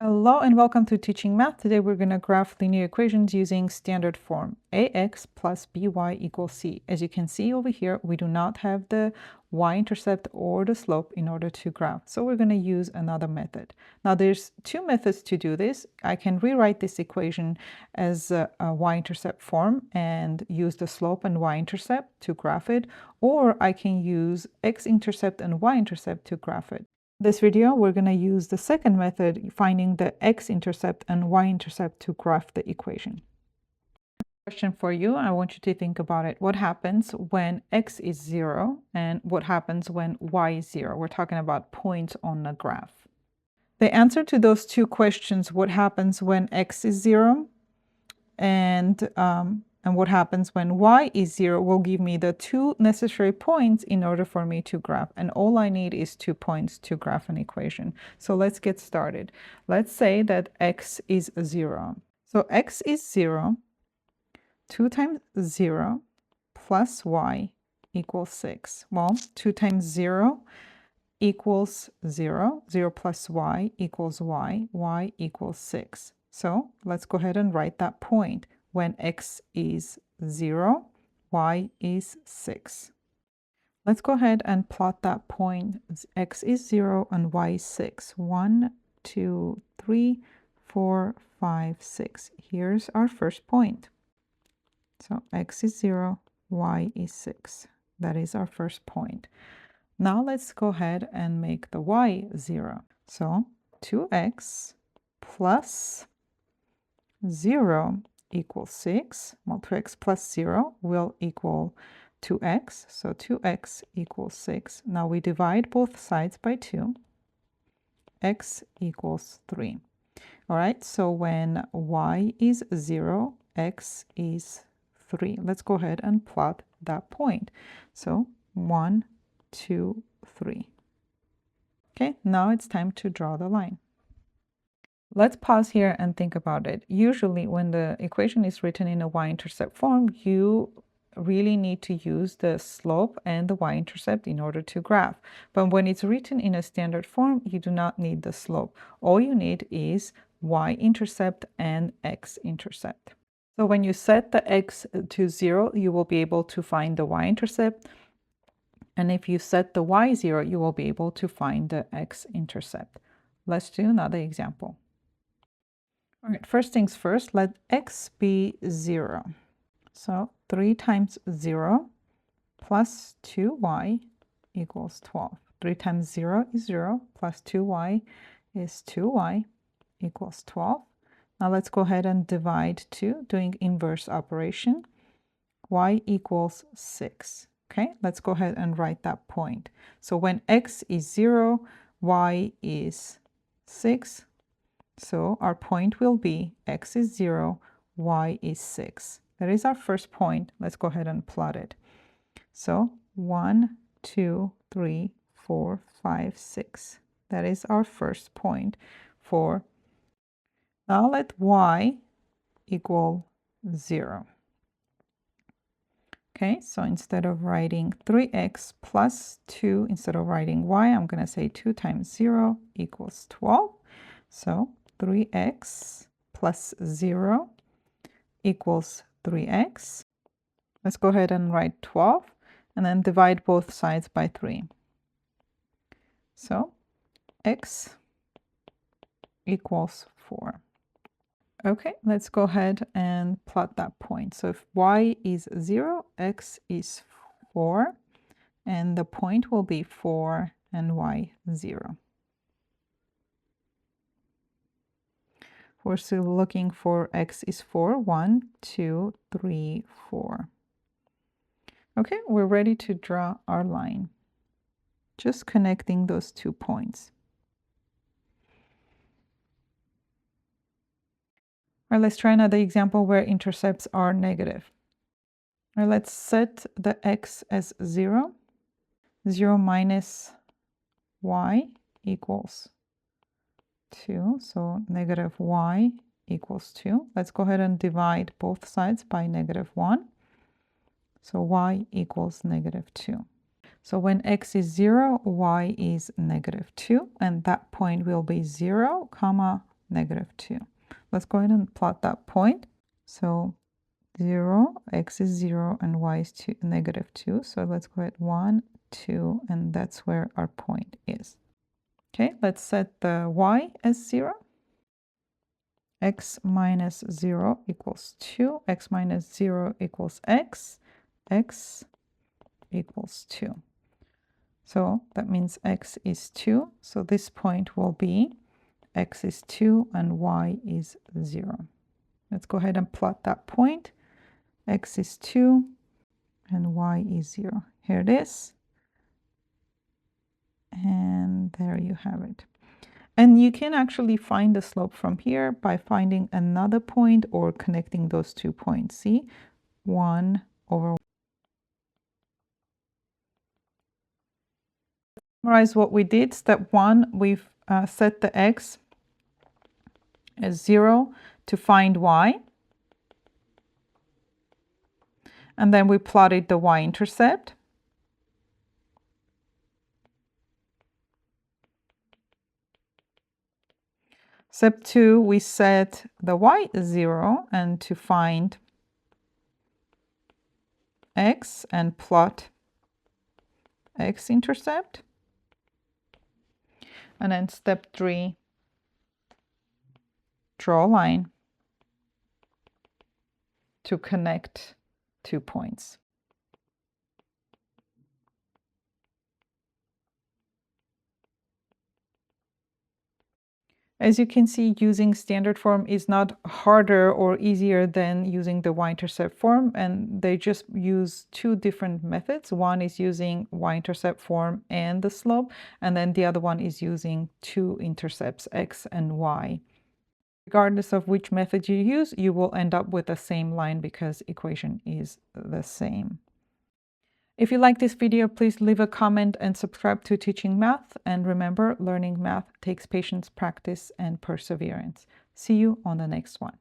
Hello and welcome to Teaching Math. Today we're going to graph linear equations using standard form. Ax plus by equals c. As you can see over here, we do not have the y-intercept or the slope in order to graph. So we're going to use another method. Now there's two methods to do this. I can rewrite this equation as a y-intercept form and use the slope and y-intercept to graph it, or I can use x-intercept and y-intercept to graph it. This video, we're going to use the second method, finding the x-intercept and y-intercept to graph the equation. Question for you, I want you to think about it. What happens when x is 0 and what happens when y is 0? We're talking about points on the graph. The answer to those two questions, what happens when x is 0 and what happens when y is 0, will give me the two necessary points in order for me to graph. And all I need is 2 points to graph an equation. So let's get started. Let's say that x is 0. So x is 0. 2 times 0 plus y equals 6. Well, 2 times 0 equals 0. 0 plus y equals y. Y equals 6. So let's go ahead and write that point. When x is 0, y is 6. Let's go ahead and plot that point. X is 0 and y is 6. 1, 2, 3, 4, 5, 6. Here's our first point. So x is 0, y is 6. That is our first point. Now let's go ahead and make the y 0. So 2x plus 0 equals 6. Well, 2x plus 0 will equal 2x. So 2x equals 6. Now we divide both sides by 2. X equals 3. All right, so when y is 0, x is 3. Let's go ahead and plot that point. So 1, 2, 3. Okay, now it's time to draw the line. Let's pause here and think about it. Usually when the equation is written in a y-intercept form, you really need to use the slope and the y-intercept in order to graph. But when it's written in a standard form, you do not need the slope. All you need is y-intercept and x-intercept. So when you set the x to 0, you will be able to find the y-intercept. And if you set the y 0, you will be able to find the x-intercept. Let's do another example. All right, first things first, let x be 0. So 3 times 0 plus 2y equals 12. 3 times 0 is 0 plus 2y is 2y equals 12. Now let's go ahead and divide 2, doing inverse operation. Y equals 6. Okay, let's go ahead and write that point. So when x is 0, y is 6. So our point will be x is 0, y is 6. That is our first point. Let's go ahead and plot it. So 1, 2, 3, 4, 5, 6. That is our first point for. Now let y equal 0. Okay, so instead of writing 3x plus 2, instead of writing y, I'm going to say 2 times 0 equals 12. So 3x plus 0 equals 3x. Let's go ahead and write 12 and then divide both sides by 3. So x equals 4. Okay, let's go ahead and plot that point. So if y is 0, x is 4, and the point will be 4 and y 0. We're still looking for x is 4. 1, 2, 3, 4. Okay, we're ready to draw our line. Just connecting those 2 points. All right, let's try another example where intercepts are negative. All right, let's set the x as 0. 0 minus y equals 2. So negative y equals 2. Let's go ahead and divide both sides by negative 1. So y equals negative 2. So when x is 0, y is negative 2. And that point will be 0, comma, -2. Let's go ahead and plot that point. So 0, x is 0, and y is -2. So let's go ahead 1, 2, and that's where our point is. Okay, let's set the y as 0. X minus 0 equals 2. X minus 0 equals x. X equals 2. So that means x is 2. So this point will be x is 2 and y is 0. Let's go ahead and plot that point. X is 2 and y is 0. Here it is. And there you have it. And you can actually find the slope from here by finding another point or connecting those 2 points. See? 1 over. Summarize what we did. Step 1, we've set the x as 0 to find y. And then we plotted the y-intercept. Step 2, we set the y as 0 and to find x and plot x-intercept. And then step 3, draw a line to connect 2 points. As you can see, using standard form is not harder or easier than using the y-intercept form, and they just use 2 different methods. One is using y-intercept form and the slope, and then the other one is using 2 intercepts, x and y. Regardless of which method you use, you will end up with the same line because equation is the same. If you like this video, please leave a comment and subscribe to Teaching Math. And remember, learning math takes patience, practice, and perseverance. See you on the next one.